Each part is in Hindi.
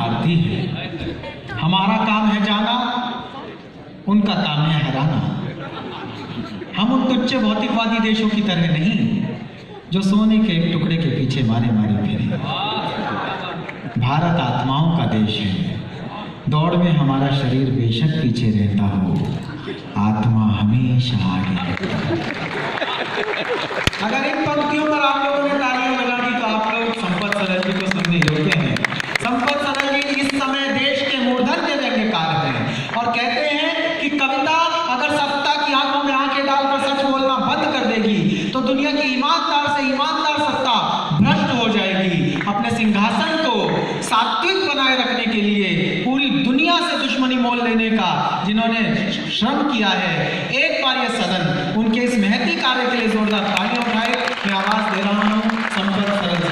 भारतीय हैं। हमारा काम है जाना, उनका काम है हराना। हम उन तुच्छ भौतिकवादी देशों की तरह नहीं जो सोने के एक टुकड़े के पीछे मारे मारे फिरे। भारत आत्माओं का देश है। दौड़ में हमारा शरीर बेशक पीछे रहता हो, आत्मा हमेशा आगे। अगर इन पंक्तियों पर आप लोगों ने तालियां बजा दी तो आप लोग संपत सरल जी को सुनने योग्य हैं। संपत सरल जी इस समय देश के मूर्धन्य व्यंग्यकार हैं और कहते हैं कि कविता अगर सत्ता की आंखों में आंखें डालकर सच बोलना बंद कर देगी तो दुनिया की ईमानदार से ईमानदार सत्ता भ्रष्ट हो जाएगी। अपने सिंहासन को सात्विक बनाए रखने के लिए पूरी दुनिया से दुश्मनी मोल लेने का जिन्होंने श्रम किया है, एक बार ये सदन उनके इस महती कार्य के लिए जोरदार तालियां उठाए। मैं आवाज दे रहा हूं संपत सरल जी।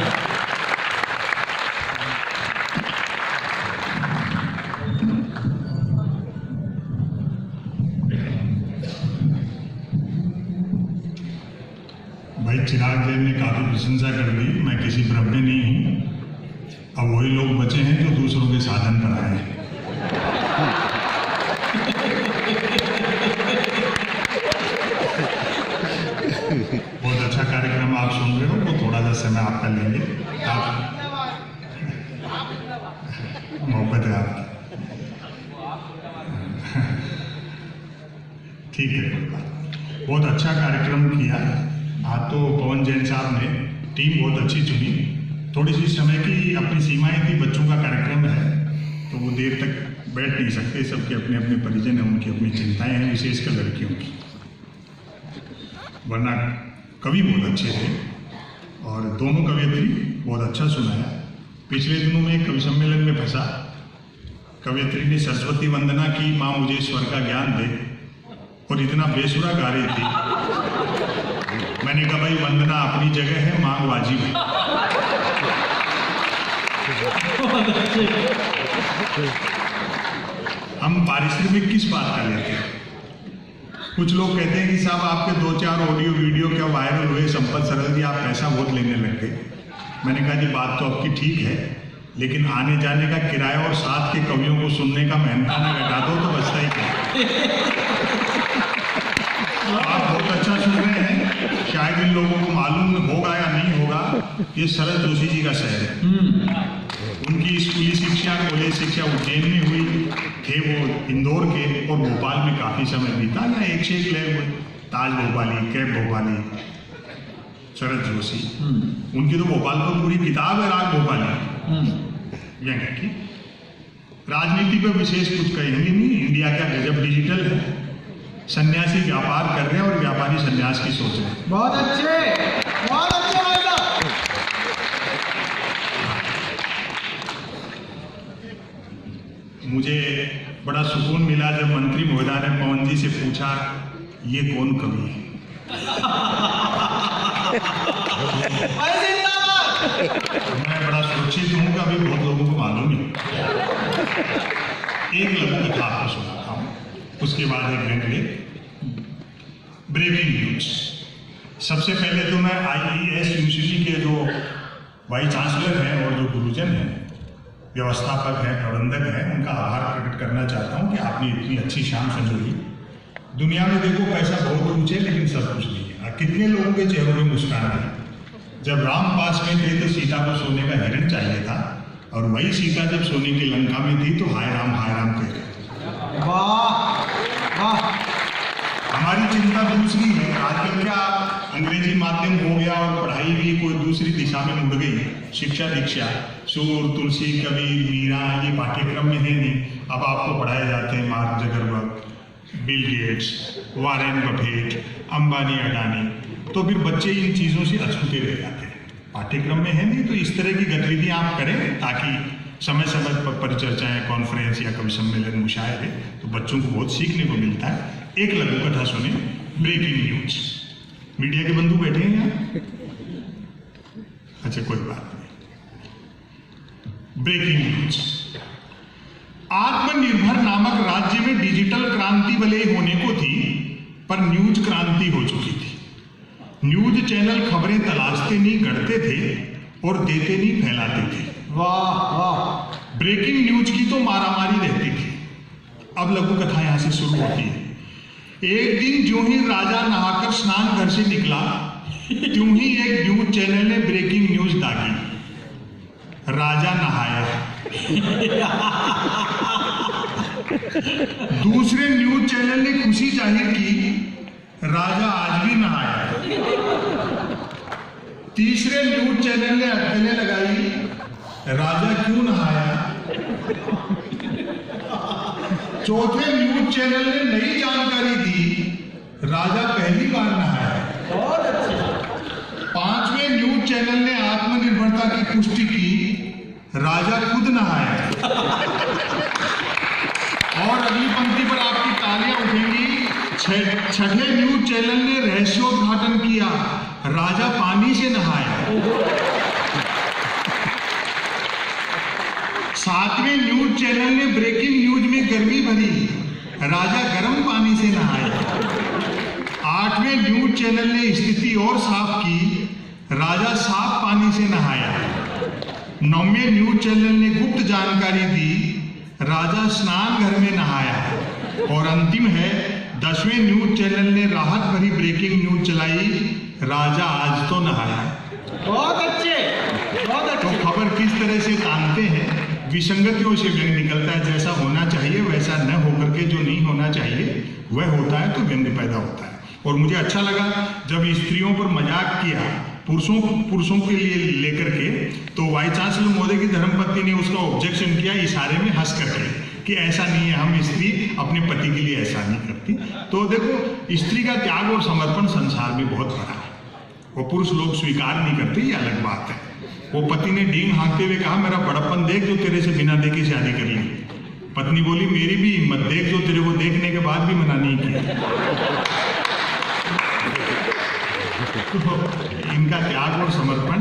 भाई चिराग जैन ने काफी प्रशंसा कर दी। मैं किसी भ्रम में नहीं हूं। अब वही लोग बचे हैं जो दूसरों के साधन पर आए हैं। बहुत अच्छा कार्यक्रम आप सुन रहे हो, तो थोड़ा सा समय आपका लेंगे। आप मोहब्बत है आपकी, ठीक है, कोई बात। बहुत अच्छा कार्यक्रम किया आज तो पवन जैन साहब ने। टीम बहुत अच्छी चुनी। थोड़ी सी समय की अपनी सीमाएं थी, बच्चों का कार्यक्रम है तो वो देर तक बैठ नहीं सकते। सबके अपने अपने परिजन हैं, उनकी अपनी चिंताएं हैं, विशेषकर लड़कियों की। वरना कवि बहुत अच्छे थे और दोनों कवियत्री बहुत अच्छा सुनाया। पिछले दिनों में एक कवि सम्मेलन में फंसा। कवियत्री ने सरस्वती वंदना की, माँ मुझे स्वर का ज्ञान दे, और इतना बेसुरा गा रही थी। मैंने कहा भाई वंदना अपनी जगह है, मांग वाजिब है। हम पारिश्रमिक किस बात का लेते हैं? कुछ लोग कहते हैं कि साहब आपके 2-4 ऑडियो वीडियो क्या वायरल हुए, संपत सरल जी आप पैसा बहुत लेने लग गए। मैंने कहा जी बात तो आपकी ठीक है, लेकिन आने जाने का किराया और साथ के कवियों को सुनने का मेहनताना घटा दो तो बचता ही क्या। आप बहुत अच्छा सुन रहे हैं। शायद इन लोगों को मालूम होगा या नहीं होगा, ये शरद जोशी जी का शहर है। उनकी स्कूली शिक्षा, कॉलेज शिक्षा उज्जैन में हुई थे। वो इंदौर के और भोपाल में काफी समय बीता। या एक से एक लहर हुए, ताज भोपाली, कैब भोपाली, शरद जोशी। उनकी तो भोपाल पर पूरी किताब है, राग भोपाली। यह की राजनीति पर विशेष कुछ कहेंगे नहीं। इंडिया का गजब डिजिटल है। सन्यासी व्यापार कर रहे हैं और व्यापारी सन्यास की सोच रहे हैं। बहुत अच्छे, बहुत अच्छे भाई साहब। मुझे बड़ा सुकून मिला जब मंत्री महोदय ने पवन जी से पूछा ये कौन कवि है। मैं बड़ा सुरक्षित हूं कि अभी बहुत लोगों को मालूम ही। एक लघु कथा आपको सुनाता हूं, उसके बाद एक व्यंग्य। Breaking news. सबसे पहले तो मैं IES यूनिवर्सिटी के जो वाइस चांसलर हैं और जो गुरुजन हैं, व्यवस्थापक हैं, प्रबंधक हैं, उनका आभार प्रकट करना चाहता हूं कि आपने इतनी अच्छी शाम संजोई। दुनिया में देखो पैसा बहुत ऊंचे, लेकिन सब कुछ नहीं है। कितने लोगों के चेहरों में मुस्कान है। जब राम पास में थे तो सीता को सोने का हिरण चाहिए था, और वही सीता जब सोने की लंका में थी तो हाय राम कह रहे थे। वाह वाह। हमारी चिंता दूसरी है। आजकल क्या अंग्रेजी माध्यम हो गया और पढ़ाई भी कोई दूसरी दिशा में मुड़ गई। शिक्षा दीक्षा, सूर, तुलसी, कबीर, मीरा, ये पाठ्यक्रम में है नहीं। अब आपको पढ़ाए जाते हैं mark Zuckerberg, Bill Gates, Warren Buffett, Ambani, Adani. तो फिर बच्चे इन चीज़ों से अछूते रह जाते हैं। पाठ्यक्रम में है नहीं, तो इस तरह की गतिविधियां आप करें ताकि समय समय पर परिचर्चाएं, कॉन्फ्रेंस या कवि सम्मेलन, मुशायरे, तो बच्चों को बहुत सीखने को मिलता है। एक लघु कथा सुने, ब्रेकिंग न्यूज। मीडिया के बंधु बैठे हैं यहाँ? अच्छा, कोई बात नहीं। Breaking news. आत्मनिर्भर नामक राज्य में डिजिटल क्रांति भले होने को थी, पर न्यूज क्रांति हो चुकी थी। न्यूज चैनल खबरें तलाशते नहीं, गढ़ते थे और देते नहीं, फैलाते थे। वाह वाह। ब्रेकिंग न्यूज की तो मारामारी रहती थी। अब लघु कथा यहां से शुरू होती है। एक दिन जो ही राजा नहाकर स्नान घर से निकला, त्यों ही एक न्यूज चैनल ने ब्रेकिंग न्यूज दागी, राजा नहाया। दूसरे न्यूज चैनल ने खुशी जाहिर की, राजा आज भी नहाया। तीसरे न्यूज चैनल ने अटकलें लगाई, राजा क्यों नहाया। चौथे न्यूज चैनल ने नई जानकारी दी, राजा पहली बार नहाया। बहुत अच्छे। पांचवें न्यूज चैनल ने आत्मनिर्भरता की पुष्टि की, राजा खुद नहाया। और अगली पंक्ति पर आपकी तालियां उठेंगी। छठे न्यूज चैनल ने रहस्योद्घाटन किया, राजा पानी से नहाया। सातवें न्यूज चैनल ने ब्रेकिंग न्यूज में गर्मी भरी, राजा गर्म पानी से नहाया। आठवें न्यूज चैनल ने स्थिति और साफ की, राजा साफ पानी से नहाया। नौवें न्यूज चैनल ने गुप्त जानकारी दी, राजा स्नान घर में नहाया। और अंतिम है 10वें न्यूज चैनल ने राहत भरी ब्रेकिंग न्यूज चलाई, राजा आज तो नहाया। बहुत अच्छे, बहुत तो अच्छे। खबर किस तरह से तानते हैं, विसंगतियों से व्यंग निकलता है। जैसा होना चाहिए वैसा न होकर के जो नहीं होना चाहिए वह होता है, तो व्यंग पैदा होता है। और मुझे अच्छा लगा जब स्त्रियों पर मजाक किया पुरुषों के लिए लेकर के, तो वाइस चांसलर महोदय की धर्मपत्नी ने उसका ऑब्जेक्शन किया इशारे में हंस करके कि ऐसा नहीं है, हम स्त्री अपने पति के लिए ऐसा नहीं करती। तो देखो, स्त्री का त्याग और समर्पण संसार में बहुत बड़ा है, वो पुरुष लोग स्वीकार नहीं करते, ये अलग बात है। वो पति ने डींग हाँकते हुए कहा, मेरा बड़प्पन देख जो तेरे से बिना देखे शादी कर ली। पत्नी बोली, मेरी भी हिम्मत देख जो तेरे को देखने के बाद भी मना नहीं किया। तो इनका त्याग और समर्पण।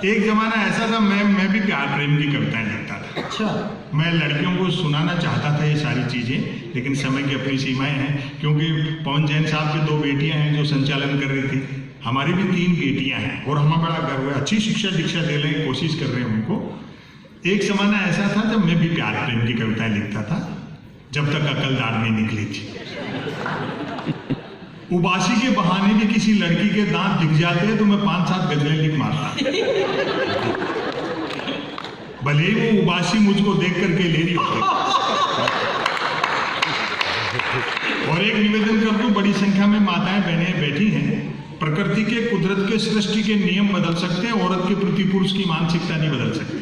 एक जमाना ऐसा था, मैं भी प्यार प्रेम की कविताएं लिखता था। अच्छा। मैं लड़कियों को सुनाना चाहता था ये सारी चीजें, लेकिन समय की अपनी सीमाएं हैं। क्योंकि पवन जैन साहब की 2 बेटियां हैं जो संचालन कर रही थी, हमारी भी 3 बेटियां हैं और हमें बड़ा गर्व है, अच्छी शिक्षा दीक्षा देने की कोशिश कर रहे हैं उनको। एक जमाना ऐसा था जब मैं भी प्यार प्रेम की कविताएं लिखता था, जब तक अकलदार नहीं निकली थी। उबासी के बहाने भी किसी लड़की के दांत दिख जाते हैं तो मैं 5-7 गजलें लिख मारता, भले ही वो उबासी मुझको देख करके ले रही होती। और एक निवेदन कर दूं, बड़ी संख्या में माताएं बहनें बैठी हैं। प्रकृति के, कुदरत के, सृष्टि के नियम बदल सकते हैं, औरत के प्रति पुरुष की मानसिकता नहीं बदल सकती।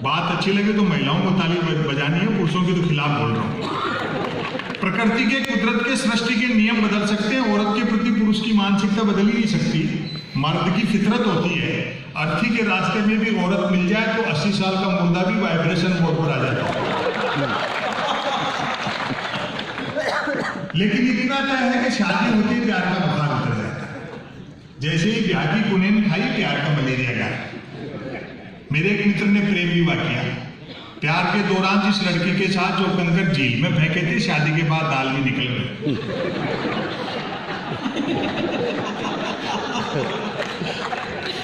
बात अच्छी लगे तो महिलाओं को ताली बजानी है, पुरुषों के तो खिलाफ बोल रहा हूं। प्रकृति के, कुदरत के, सृष्टि के नियम बदल सकते हैं, औरत के प्रति पुरुष की मानसिकता बदल ही नहीं सकती। मर्द की फितरत होती है, अर्थी के रास्ते में भी औरत मिल जाए तो 80 साल का मुर्दा भी वाइब्रेशन मोड पर आ जाता है। लेकिन इतना तय है कि शादी होती है, प्यार का बुखार उतर जाता है। जैसे ही ब्याह की कुनेन खाई, प्यार का मलेरिया गया। मेरे एक मित्र ने प्रेम विवाह किया। प्यार के दौरान जिस लड़की के साथ जो कंकर झील में फेंके थे, शादी के बाद दाल में निकल गए।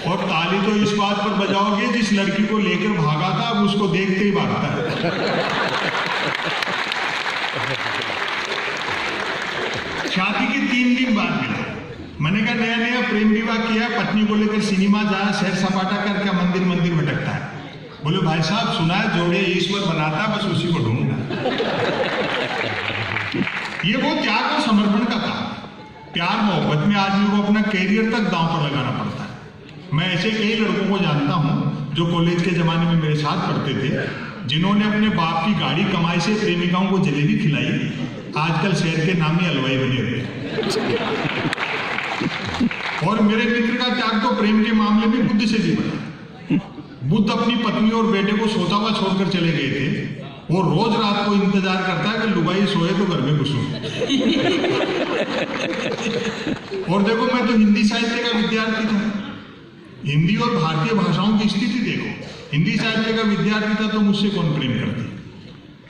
और ताली तो इस बात पर बजाओगे, जिस लड़की को लेकर भागा था अब उसको देखते ही भागता है। शादी के 3 दिन बाद मिला। मैंने कहा नया नया प्रेम विवाह किया, पत्नी को लेकर सिनेमा जाया, सैर सपाटा कर, क्या मंदिर मंदिर भटकता है। बोले भाई साहब, सुना है जोड़े ईश्वर बनाता, बस उसी को ढूंढना। ये वो त्याग और समर्पण का काम है। प्यार मोहब्बत में आदमी को अपना कैरियर तक दांव पर लगाना पड़ता है। मैं ऐसे कई लड़कों को जानता हूं जो कॉलेज के जमाने में मेरे साथ पढ़ते थे, जिन्होंने अपने बाप की गाड़ी कमाई से प्रेमिकाओं को जलेबी खिलाई, आजकल शहर के नामी हलवाई बने हुए। और मेरे मित्र का त्याग तो प्रेम के मामले में बुद्ध से भी बड़ा। बुद्ध अपनी पत्नी और बेटे को सोता हुआ छोड़कर चले गए थे। वो रोज रात को इंतजार करता है कि लुगाई सोए तो घर में घुसूं। और देखो, मैं तो हिंदी साहित्य का विद्यार्थी था। हिंदी और भारतीय भाषाओं की स्थिति देखो। हिंदी साहित्य का विद्यार्थी था तो मुझसे कौन प्रेम करती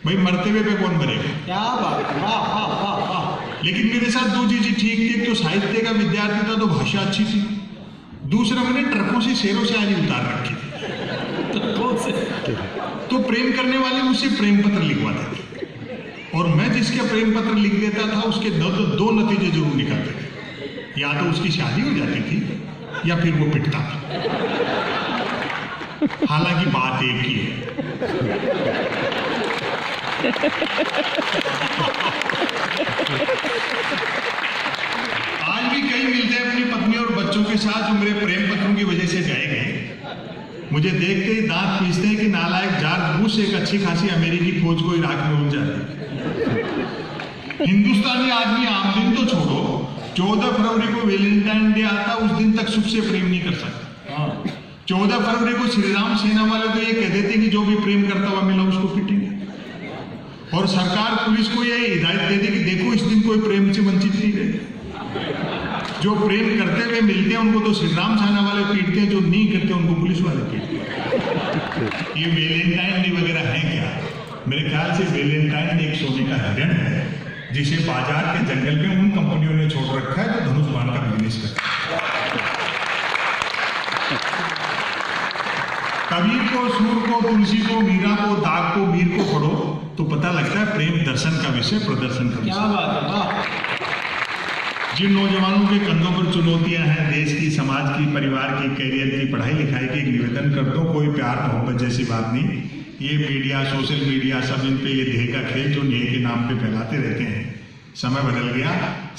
भाई, मरते हुए पे कौन मरेगा। क्या बात, वाह वाह वाह वाह। लेकिन मेरे साथ 2 चीजें ठीक थी। एक तो साहित्य का विद्यार्थी था तो भाषा अच्छी थी, दूसरा मैंने ट्रकों से शेरों से शायरी उतार रखी थी। तो प्रेम करने वाले मुझसे प्रेम पत्र लिखवाते थे, और मैं जिसके प्रेम पत्र लिख देता था उसके दो नतीजे जरूर निकलते थे, या तो उसकी शादी हो जाती थी या फिर वो पिटता था। हालांकि बात एक ही है। आज भी कई मिलते हैं अपनी पत्नी और बच्चों के साथ जो मेरे प्रेम पत्रों की वजह से गए गए, मुझे देखते ही दांत पीसते हैं कि नालायक जॉर्ज बुश एक अच्छी खासी अमेरिकी फौज को इराक में उलझा दिया। हिंदुस्तानी आदमी आम दिन तो छोड़ो, 14 फरवरी को वैलेंटाइन डे आता, उस दिन तक सुख से प्रेम नहीं कर सकता। 14 फरवरी को श्री राम सेना वाले तो ये कह देते कि जो भी प्रेम करता हुआ मिला उसको पीटेंगे, और सरकार पुलिस को ये हिदायत दे दी कि देखो इस दिन कोई प्रेम से वंचित नहीं रहे। जो प्रेम करते हुए मिलते हैं उनको तो श्री राम सेना वाले पीटते हैं, जो नहीं करते उनको पुलिस वाले पीटते हैं। ये वैलेंटाइन डे वगैरह है क्या? मेरे ख्याल से वैलेंटाइन डे एक सोने का हिरण है जिसे बाजार के जंगल में उन कंपनियों ने छोड़ रखा है जो धनुष बाण का बिजनेस करती है। कबीर को, सूर को, तुलसी को, मीरा को, दाग को, मीर को पढ़ो तो पता लगता है प्रेम दर्शन का विषय, प्रदर्शन का विषय। क्या बात है, वाह। जिन नौजवानों के कंधों पर चुनौतियां हैं, देश की, समाज की, परिवार की, कैरियर की, पढ़ाई लिखाई की, एक निवेदन करता हूं, कोई प्यार मोहब्बत जैसी बात नहीं। ये मीडिया, सोशल मीडिया, सब इन पे ये देह का खेल जो नेह के नाम पे फैलाते रहते हैं। समय बदल गया,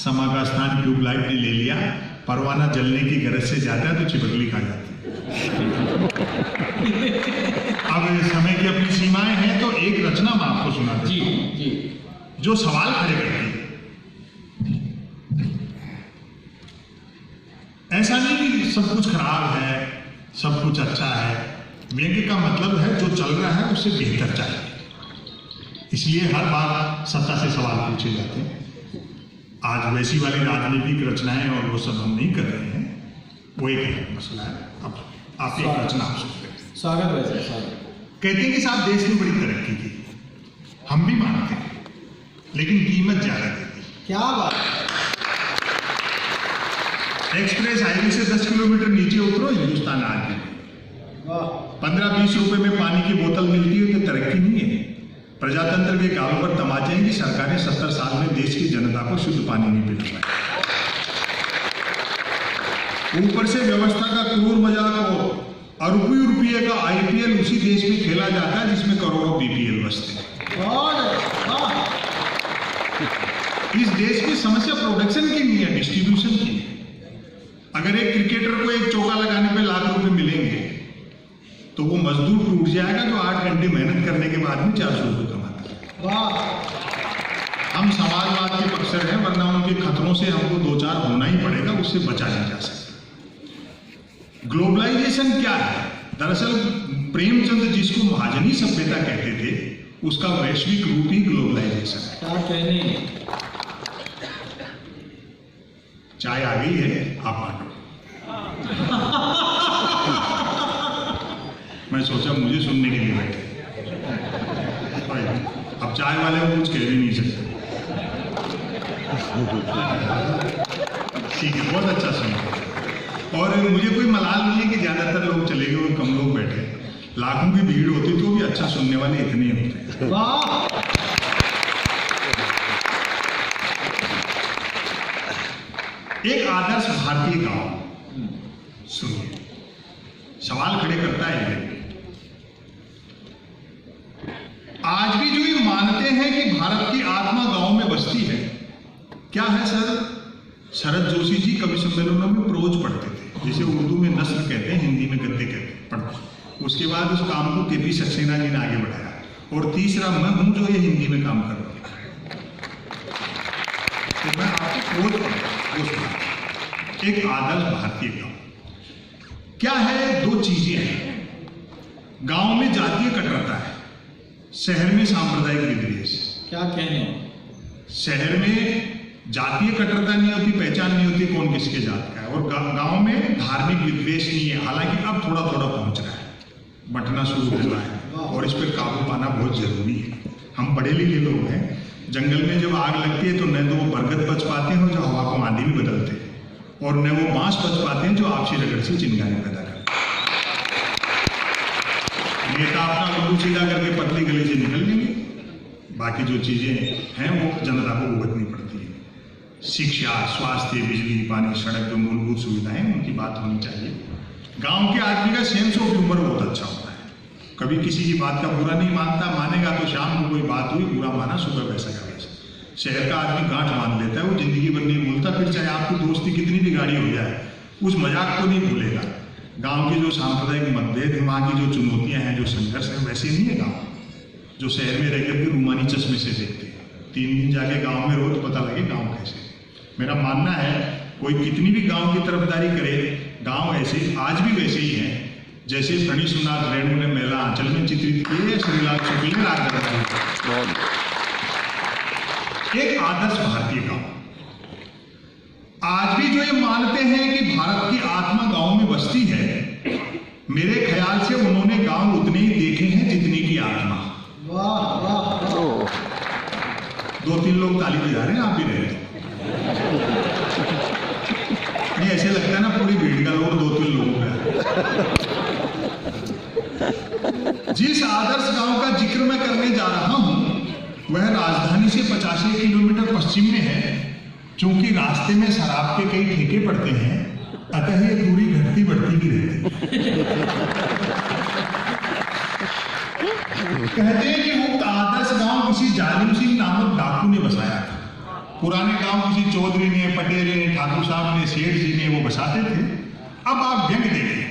समा का स्थान ट्यूबलाइट ने ले लिया। परवाना जलने की गरज से जाता है तो चिपकली खा जाती है। अब समय की अपनी सीमाएं हैं, तो एक रचना मैं आपको सुना देता हूं जो सवाल खड़े करती है। ऐसा नहीं कि सब कुछ खराब है, सब कुछ अच्छा है। व्यंग्य का मतलब है जो चल रहा है उससे बेहतर चाहिए, इसलिए हर बार सत्ता से सवाल पूछे जाते हैं। आज वैसी वाली राजनीतिक रचनाएं और वो सब हम नहीं कर रहे हैं, वो एक मसला है। अब आप एक रचना आप सुनते हैं। स्वागत है सर, स्वागत। कहते हैं कि साहब देश ने बड़ी तरक्की की, हम भी मानते हैं, लेकिन कीमत ज्यादा देती। क्या बात। एक्सप्रेस हाईवे से 10 किलोमीटर नीचे उतरो, हिंदुस्तान आज भी 15-20 रुपए में पानी की बोतल मिलती है तो तरक्की नहीं है। प्रजातंत्र के गांव पर तमाचे हैं कि सरकारें 70 साल में देश की जनता को शुद्ध पानी नहीं पिला पाई। ऊपर से व्यवस्था का क्रूर मजाक हो, अरबों रुपये का IPL उसी देश में खेला जाता है जिसमें करोड़ों BPL बसते हैं। इस देश की समस्या प्रोडक्शन की नहीं है, डिस्ट्रीब्यूशन की है। अगर एक क्रिकेटर को एक चौका लगाने पे लाख रुपए मिलेंगे तो वो मजदूर टूट जाएगा जो 8 घंटे मेहनत करने के बाद भी 400 रुपए कमाता है। हम समाजवाद के पक्षर हैं, वरना उनके खतरों से हमको 2-4 होना ही पड़ेगा, उससे बचा नहीं जा सकता। ग्लोबलाइजेशन क्या है? दरअसल प्रेमचंद जिसको महाजनी सभ्यता कहते थे, उसका वैश्विक रूप ही ग्लोबलाइजेशन है। क्या कहने। चाय आ गई है, आप बांटो। मैं सोचा मुझे सुनने के लिए बैठे, अब चाय वाले को कुछ कह भी नहीं सकते। ठीक है, बहुत अच्छा सुना। और मुझे कोई मलाल नहीं है कि ज्यादातर लोग चले गए और कम लोग बैठे। लाखों की भीड़ होती तो भी अच्छा सुनने वाले इतने होते। वाह। एक आदर्श भारतीय गांव, सुनिए, सवाल खड़े करता है ये। आज भी जो ये मानते हैं कि भारत की आत्मा गांव में बसती है, क्या है सर? शरद जोशी जी कवि सम्मेलनों में प्रोज पढ़ते थे, जिसे उर्दू में नस्र कहते हैं, हिंदी में गद्य कहते हैं, पढ़ते। उसके बाद उस काम को KP सक्सेना जी ने आगे बढ़ाया, और तीसरा मैं हूं जो ये हिंदी में काम कर रहा हूं। तो मैं आपको प्रोज पढ़ता हूं। एक आदर्श भारतीय गांव क्या है? 2 चीजें हैं। गांव में जातीय कट्टरता है, शहर में सांप्रदायिक विद्वेष। क्या कहने। शहर में जातीय कट्टरता नहीं होती, पहचान नहीं होती कौन किसके जात का है, और गांव में धार्मिक विद्वेष नहीं है। हालांकि अब थोड़ा थोड़ा पहुंच रहा है, बंटना शुरू हो रहा है, और इस पर काबू पाना बहुत जरूरी है। हम पढ़े लिखे लोग हैं, जंगल में जब आग लगती है तो न तो वो बरगद बच पाते हैं जो हवा को आंधी भी बदलते हैं, और न वो बांस बच पाते हैं जो आपसी रगड़ से चिंगारी पैदा करते हैं। नेता अपना उल्लू सीधा करके पतली गली से निकल लेंगे, बाकी जो चीजें हैं वो जनता को भुगतनी पड़ती है। शिक्षा, स्वास्थ्य, बिजली, पानी, सड़क, जो मूलभूत सुविधाएं उनकी बात होनी चाहिए। गांव के आदमी का सेंस ऑफ ह्यूमर बहुत अच्छा होता है, कभी किसी की बात का बुरा नहीं मानता, मानेगा तो शाम को कोई बात हुई बुरा माना, सुबह वैसा का वैसा। शहर का आदमी गांठ मान लेता है, वो जिंदगी भर नहीं भूलता, फिर चाहे आपकी दोस्ती कितनी भी गाढ़ी हो जाए उस मजाक को नहीं भूलेगा। गांव की जो सांप्रदायिक मतभेद, वहाँ की जो चुनौतियां हैं, जो संघर्ष है, वैसे नहीं है गाँव जो शहर में रहकर के रूमानी चश्मे से देखते हैं। 3 दिन जाके गाँव में रहो तो पता लगे गाँव कैसे। मेरा मानना है कोई कितनी भी गाँव की तरफदारी करे, गाँव ऐसे आज भी वैसे ही है जैसे फणीसुनाथ रेणु ने मेला आंचल में चित्रित किए, श्रीलाल शुक्ल ने राजदरबार। एक आदर्श भारतीय गांव। आज भी जो ये मानते हैं कि भारत की आत्मा गांव में बसती है, मेरे ख्याल से उन्होंने गांव उतने ही देखे हैं जितनी की आत्मा। वाह वाह। 2-3 लोग ताली बजा रहे हैं, आप भी रह रहे नहीं, ऐसे लगता है ना पूरी भीड़ का लोग 2-3 लोगों का। जिस आदर्श गांव का जिक्र मैं करने जा रहा हूं वह राजधानी से 85 किलोमीटर पश्चिम में है। चूंकि रास्ते में शराब के कई ठेके पड़ते हैं, अतः ये दूरी घटती बढ़ती भी रहती है। कहते हैं कि उक्त आदर्श गांव किसी जालिम सिंह नामक डाकू ने बसाया था। पुराने गांव किसी चौधरी ने, पटेल ने, ठाकुर साहब ने, सेठ जी ने वो बसाते थे। अब आप व्यंग देखें,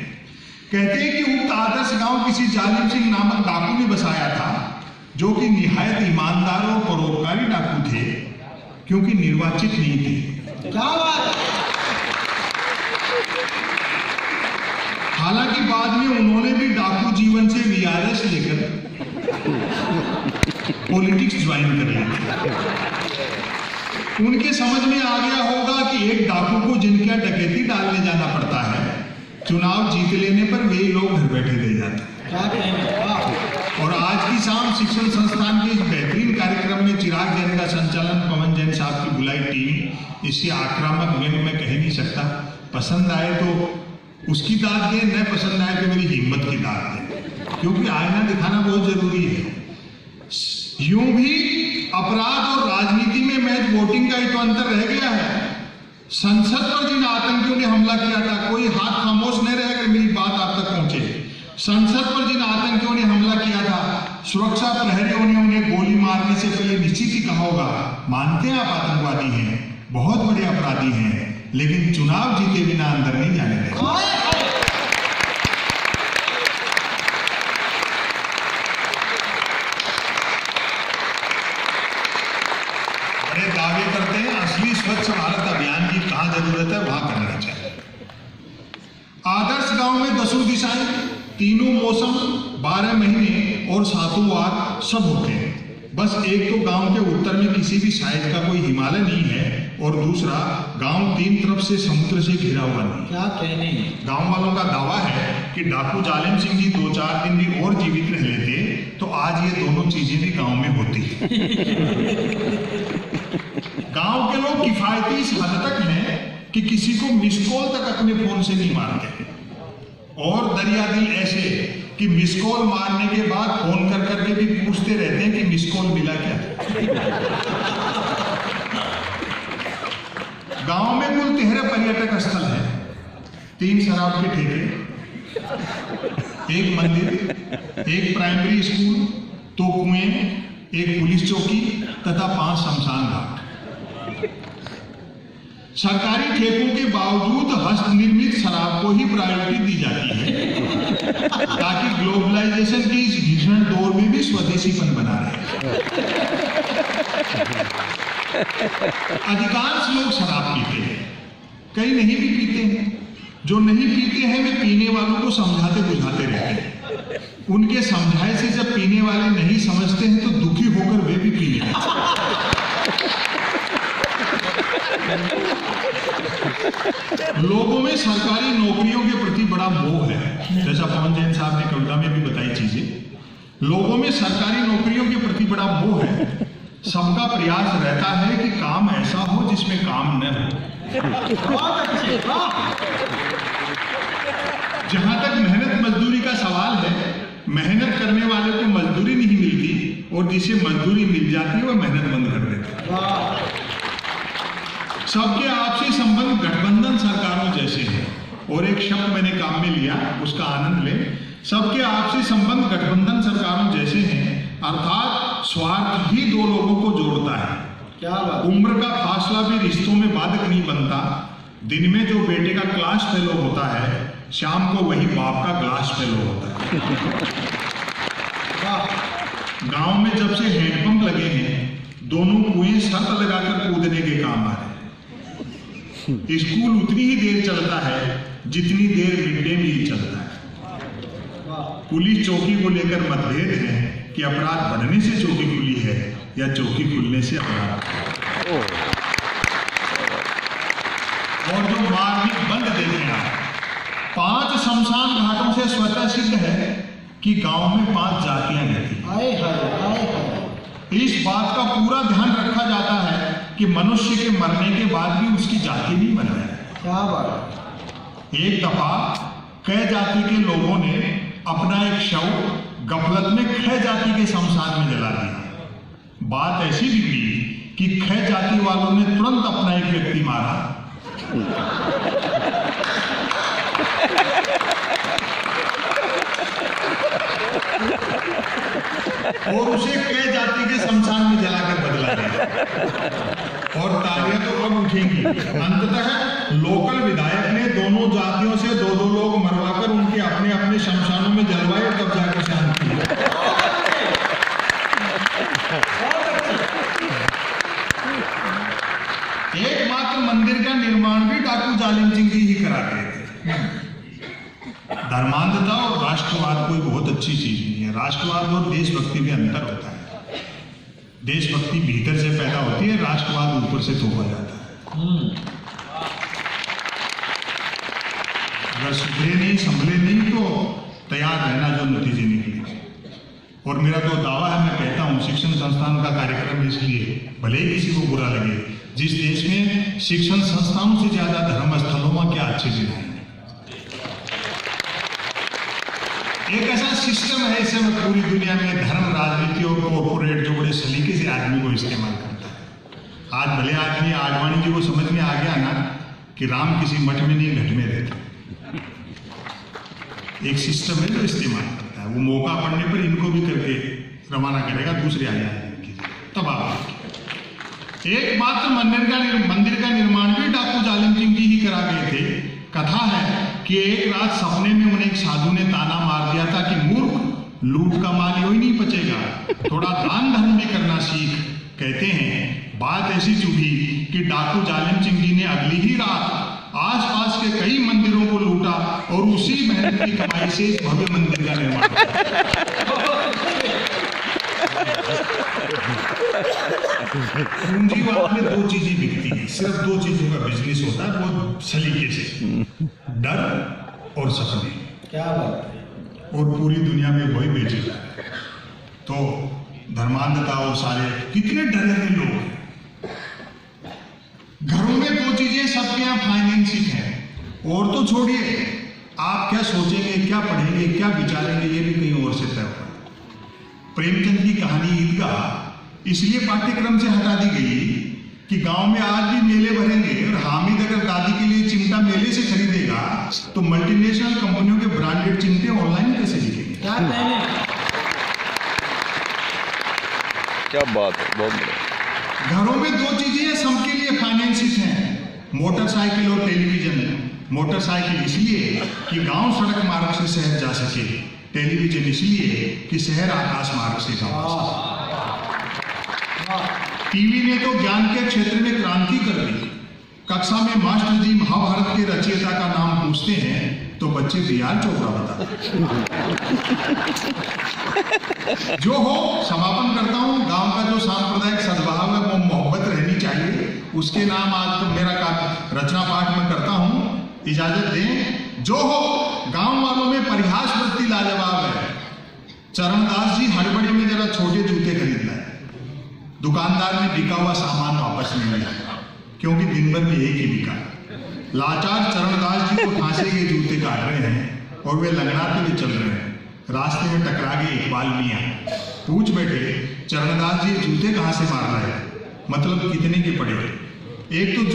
कहते हैं कि उक्त आदर्श गांव किसी जालिम सिंह नामक डाकू ने बसाया था, जो कि निहायत ईमानदार और परोपकारी डाकू थे, क्योंकि निर्वाचित नहीं थे। क्या बात। हालांकि बाद में उन्होंने भी डाकू जीवन से वीआरएस लेकर पॉलिटिक्स ज्वाइन कर लिया। उनके समझ में आ गया होगा कि एक डाकू को जिनका डकैती डालने जाना पड़ता है, चुनाव जीत लेने पर वे लोग घर बैठे रह जाते हैं। क्या कहेंगे। और आज की शाम शिक्षण संस्थान के इस बेहतरीन कार्यक्रम में चिराग जैन का संचालन, पवन जैन साहब की बुलाई टीम, इससे आक्रामक व्यंग में कह नहीं सकता। पसंद आए तो उसकी दाद दे, न पसंद आए तो मेरी हिम्मत की दाद दे, क्योंकि आईना दिखाना बहुत जरूरी है। यूं भी अपराध और राजनीति में महज वोटिंग का ही तो अंतर रह गया है। संसद पर जिन आतंकियों ने हमला किया था, कोई हाथ खामोश न रहे अगर मेरी बात आप तक पहुंचे। संसद पर जिन आतंकियों ने हमला किया था, सुरक्षा प्रहरियों ने उन्हें गोली मारने से पहले निश्चित ही कहा होगा, मानते हैं आप आतंकवादी हैं, बहुत बड़े अपराधी हैं, लेकिन चुनाव जीते बिना अंदर नहीं जाने देंगे। बड़े दावे करते हैं, असली स्वच्छ भारत अभियान की कहां जरूरत है वहां करना चाहिए। आदर्श गांव में 10 दिशाएं, 3 मौसम, 12 महीने और 7 वार सब होते हैं। बस एक तो गांव के उत्तर में किसी भी साइज का कोई हिमालय नहीं है, और दूसरा गांव 3 तरफ से समुद्र से घिरा हुआ नहीं। क्या कहने। गांव वालों का दावा है कि डाकू जालिम सिंह जी 2-4 दिन भी और जीवित रह लेते तो आज ये दोनों चीजें भी गांव में होती। गांव के लोग किफायती इस हद तक हैं कि किसी को मिस कॉल तक अपने फोन से नहीं मारते, और दरिया दिल ऐसे कि मिस कॉल मारने के बाद फोन कर करके भी पूछते रहते हैं कि मिस कॉल मिला क्या। गांव में कुल 13 पर्यटक स्थल है, 3 शराब के ठेके, 1 मंदिर, 1 प्राइमरी स्कूल, 2 कुएं, 1 पुलिस चौकी तथा 5 शमशान घाट। सरकारी ठेकों के बावजूद हस्तनिर्मित शराब को ही प्रायोरिटी दी जाती है, ताकि ग्लोबलाइजेशन की इस भीषण दौर में भी स्वदेशीपन बना रहे। अधिकांश लोग शराब पीते हैं, कई नहीं भी पीते हैं। जो नहीं पीते हैं वे पीने वालों को समझाते बुझाते रहते हैं। उनके समझाए से जब पीने वाले नहीं समझते हैं तो दुखी होकर वे भी पीने लगते। लोगों में सरकारी नौकरियों के प्रति बड़ा मोह है, जैसा पवन जैन साहब ने कविता में भी बताई चीजें। लोगों में सरकारी नौकरियों के प्रति बड़ा मोह है। सबका प्रयास रहता है कि काम ऐसा हो जिसमें काम न हो। जहां तक मेहनत मजदूरी का सवाल है, मेहनत करने वाले को मजदूरी नहीं मिलती और जिसे मजदूरी मिल जाती है वह मेहनत बंद कर देता है। सबके आपसी संबंध गठबंधन सरकारों जैसे हैं। और एक शब्द मैंने काम में लिया, उसका आनंद ले। सबके आपसी संबंध गठबंधन सरकारों जैसे हैं, अर्थात स्वार्थ ही दो लोगों को जोड़ता है। क्या बात। उम्र का फासला भी रिश्तों में बाधक नहीं बनता। दिन में जो बेटे का क्लास फेलो होता है, शाम को वही बाप का ग्लास फेलो होता है। गांव में जब से हैंडपंप लगे हैं, दोनों कुएं शर्त लगाकर कूदने के काम आ रहे हैं। स्कूल उतनी ही देर चलता है जितनी देर मिड डे मील चलता है। पुलिस चौकी को लेकर मतभेद है कि अपराध बढ़ने से चौकी खुली है या चौकी खुलने से अपराध। और जो मार्मिक बंद देते हैं, 5 शमशान घाटों से स्वतः सिद्ध है कि गांव में 5 जातियां रहती हैं। आए हाय आए हाय। इस बात का पूरा ध्यान रखा जाता है कि मनुष्य के मरने के बाद भी उसकी जाति नहीं बन रही है। क्या बात। एक दफा कै जाति के लोगों ने अपना एक शव गफलत में कै जाति के शमशान में जला दिया। बात ऐसी बिगड़ी कि कै जाति वालों ने तुरंत अपना एक व्यक्ति मारा और उसे कै जाति के शमशान में जलाकर बदला गया। और तालियां तो अब उठेंगी। अंततः लोकल विधायक ने दोनों जातियों से 2-2 लोग मरवाकर उनके अपने अपने शमशानों में जलवाए, तब जाकर शांति हुई। एकमात्र मंदिर का निर्माण भी डाकू जालिम सिंह जी ही करा गए थे। धर्मांधता और राष्ट्रवाद कोई बहुत अच्छी चीज नहीं है। राष्ट्रवाद और देशभक्ति में अंतर होता है। देशभक्ति भीतर से पैदा होती है, राष्ट्रवाद ऊपर से थोपा जाता है। अगर सुधरे नहीं, संभले नहीं तो तैयार रहना जो नतीजे निकले। और मेरा तो दावा है, मैं कहता हूं शिक्षण संस्थान का कार्यक्रम इसलिए, भले ही किसी को बुरा लगे, जिस देश में शिक्षण संस्थानों से ज्यादा धर्म स्थलों में क्या अच्छे जिला है। एक ऐसा सिस्टम है, इसे पूरी दुनिया में धर्म, राजनीति और कॉर्पोरेट जो बड़े सलीके से आदमी को इस्तेमाल करता है। आज भले आदमी आडवाणी जी को समझ में आ गया ना कि राम किसी मठ में नहीं घट में रहते। एक सिस्टम है जो इस्तेमाल करता है, वो मौका पड़ने पर इनको भी करके रवाना करेगा, दूसरे आ जाएंगे तबाह। एकमात्र मंदिर का निर्माण भी डाकू जालिम सिंह जी ही करा गए थे। कथा है कि एक रात सपने में उन्हें एक साधु ने ताना मार दिया था कि मूर्ख, लूट का माल यूं ही नहीं बचेगा, थोड़ा दान धर्म भी करना सीख। कहते हैं बात ऐसी चुभी कि डाकू जालिम सिंह जी ने अगली ही रात आसपास के कई मंदिरों को लूटा और उसी मेहनत की कमाई से इस भव्य मंदिर का निर्माण पूंजीवाद में 2 चीजें बिकती है, सिर्फ 2 चीजों का बिजनेस होता है बहुत सलीके से, डर और सपने। क्या बात है। और पूरी दुनिया में वही बेचेगा। तो धर्मांधता और सारे कितने डरे हुए लोग हैं। घरों में 2 चीजें सबके यहाँ फाइनेंसिंग है। और तो छोड़िए, आप क्या सोचेंगे, क्या पढ़ेंगे, क्या विचारेंगे, ये भी कहीं और से तय होगा। प्रेमचंद की कहानी ईदगाह इसलिए पाठ्यक्रम से हटा दी गई कि गांव में आज भी मेले भरेंगे और हामिद अगर दादी के लिए चिमटा मेले से खरीदेगा तो मल्टीनेशनल कंपनियों के ब्रांडेड चिमटे ऑनलाइन कैसे बिकेंगे। क्या कहने। क्या बात है, बहुत बढ़िया। घरों में 2 चीजें सबके लिए फाइनेंसिंग हैं, मोटरसाइकिल और टेलीविजन। मोटरसाइकिल इसलिए कि गांव सड़क मार्ग से शहर जा सके, टेलीविजन इसलिए कि शहर आकाश मार्ग से जा सके। टीवी ने तो ज्ञान के क्षेत्र में क्रांति कर दी। कक्षा में मास्टर जी महाभारत के रचयिता का नाम पूछते हैं तो बच्चे बीआर चोपड़ा बताते। जो हो, समापन करता हूं। गांव का जो सांप्रदायिक सद्भाव है वो मोहब्बत रहनी चाहिए, उसके नाम आज तो मेरा रचना पाठ में करता हूं। इजाजत दें। जो हो, गांव वालों में परिहास वृत्ति लाजवाब है। चरणदास जी हड़बड़ी में जरा छोटे जूते खरीद लाए। दुकानदार ने बिका हुआ सामान वापस नहीं लिया क्योंकि दिन भर में एक ही बिका। लाचार चरणदास जी को फांसे के जूते काट रहे हैं और वे लंगड़ाते हुए चल रहे हैं। रास्ते में टकरा गए इकबाल मियाँ, पूछ बैठे चरणदास जी जूते कहाँ से मार लाए, मतलब कितने के पड़े। एक तो